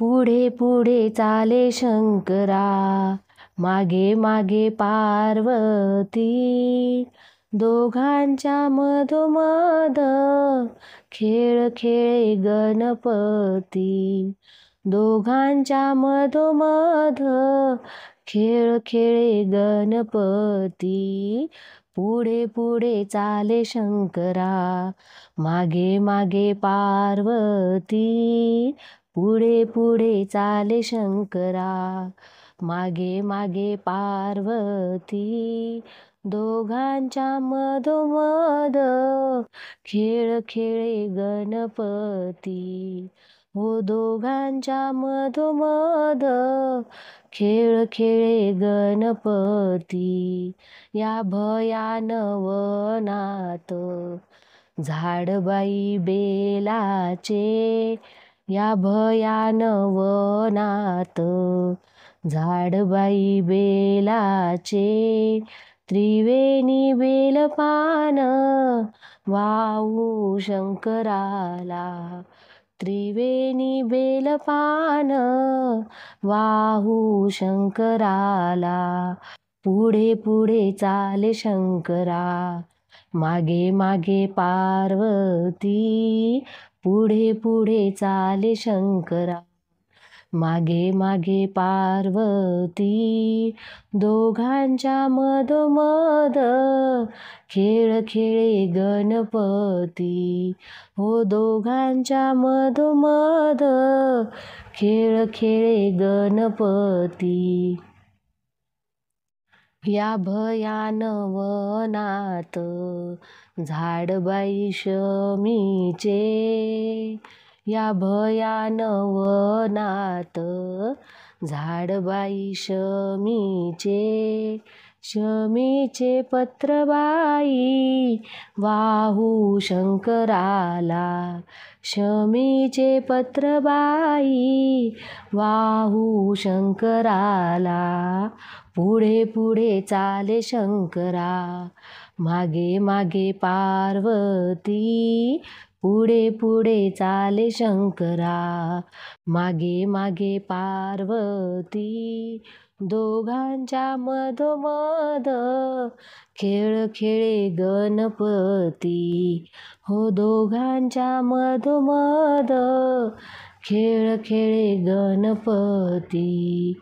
पुढे पुढे चाले शंकरा, मागे मागे पार्वती. दोघांच्या मधोमध खेळ खेळे गणपती. दोघांच्या मधोमध खेळ खेळे गणपती. पुढे पुढे चाले शंकरा, मागे मागे पार्वती. पुढे पुढे चाले शंकरा, मागे मागे पार्वती. दोघांच्या मधोमध खेळ खेळे गणपती. हो दोघांच्या मधोमध खेळ खेळे गणपती. या भयान वनात झाडबाई बेलाचे. या भयान वनात झाडबाई बेलाचे. त्रिवेणी बेलपान वाहू शंकराला. त्रिवेणी बेलपान वाहू शंकराला. पुढे पुढे चाले शंकरा, मागे मागे पार्वती. पुढे पुढे चाले शंकरा, मागे मागे पार्वती. दोघांच्या मधोमध खेळ खेळे गणपती. हो दोघांच्या मधोमध खेळ खेळे गणपती. या भयान वनात झाडबाई शमीचे. या भयान वनात झाडबाई शमीचे. शमीचे पत्रबाई वाहू शंकराला. शमीचे पत्रबाई वाहू शंकराला. पुढे पुढे चाले शंकरा, मागे मागे पार्वती. पुढे पुढे चाले शंकरा, मागे मागे पार्वती. दोघांच्या मधोमध खेळ खेळे गणपती. हो दोघांच्या मधोमध खेळ खेळे गणपती.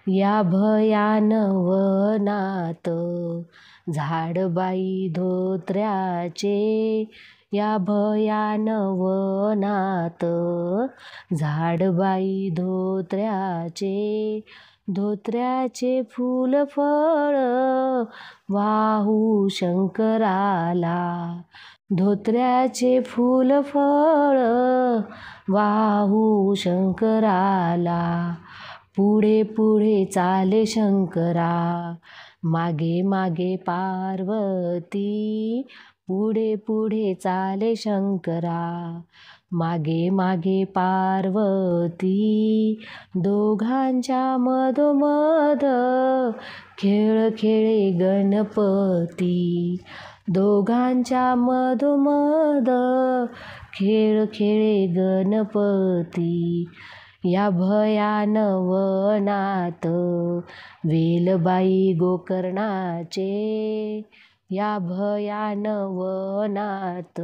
या भयान वनात झाडबाई धोत्र्याचे. या भयान वनात झाडबाई धोत्र्याचे. धोत्र्याचे फूल फळ वाहू शंकराला. धोत्र्याचे फूल फळ वाहू शंकराला. पुढे पुढे चाले शंकरा, मागे मागे पार्वती. पुढे पुढे चाले शंकरा, मागे मागे पार्वती. दोघांच्या मधोमध खेळ खेळे गणपती. दोघांच्या मधोमध खेळ खेळे गणपती. या भयान वनात वेलबाई गोकर्णाचे. या भयान वनात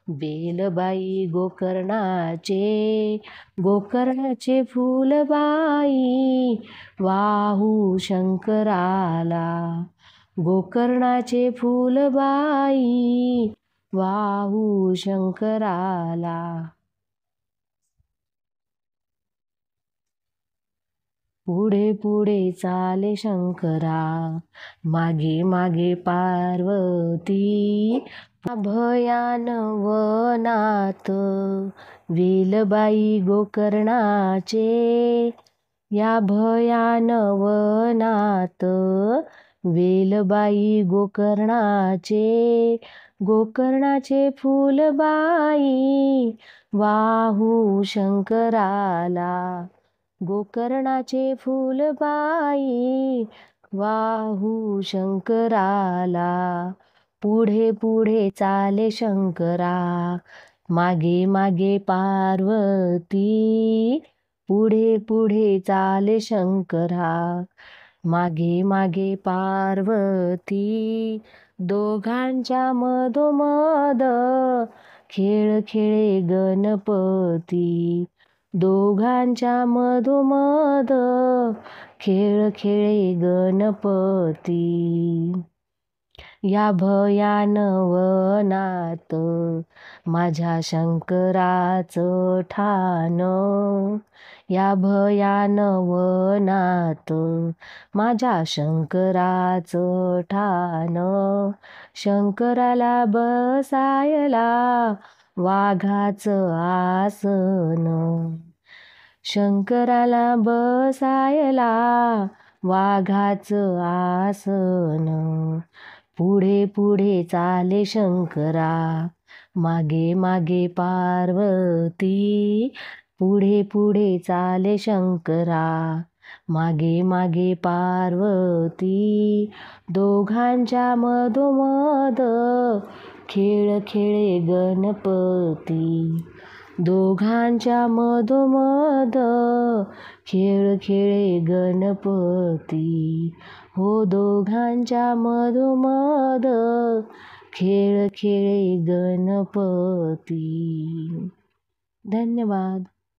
बेलबाई गोकर्णाचे. गोकर्णाचे फूलबाई वाहू शंकराला. गोकर्णाचे फूलबाई वाहू शंकराला. पुढे पुढे चाले शंकरा, मागे मागे पार्वती. भयान वनात वेलबाई गोकर्णाचे. या भयान वनात वेलबाई गोकर्णाचे. गोकर्णाचे फूलबाई वाहू शंकराला. गोकर्णाचे फूलबाई वाहू शंकराला. पुढे पुढे चाले शंकरा, मागे मागे पार्वती. पुढे पुढे चाले शंकरा, मागे मागे पार्वती. दोघांच्या मधोमध खेळ खेळे गणपती. दोघांच्या मधोमध खेळ खेळे गणपती. या भयान वनात माझ्या शंकराचं ठाण. या भयान वनात माझ्या शंकराचं ठाण. शंकराला बसायला वाघाचं आसन. शंकराला बसायला वाघाचं आसन. पुढे पुढे चाले शंकरा, मागे मागे पार्वती. पुढे पुढे चाले शंकरा, मागे मागे पार्वती. दोघांच्या मधोमध खेळ खेळे गणपती. दोघांच्या मधोमध खेळ खेळे गणपती. हो दोघांच्या मधोमध खेळ खेळे गणपती. धन्यवाद.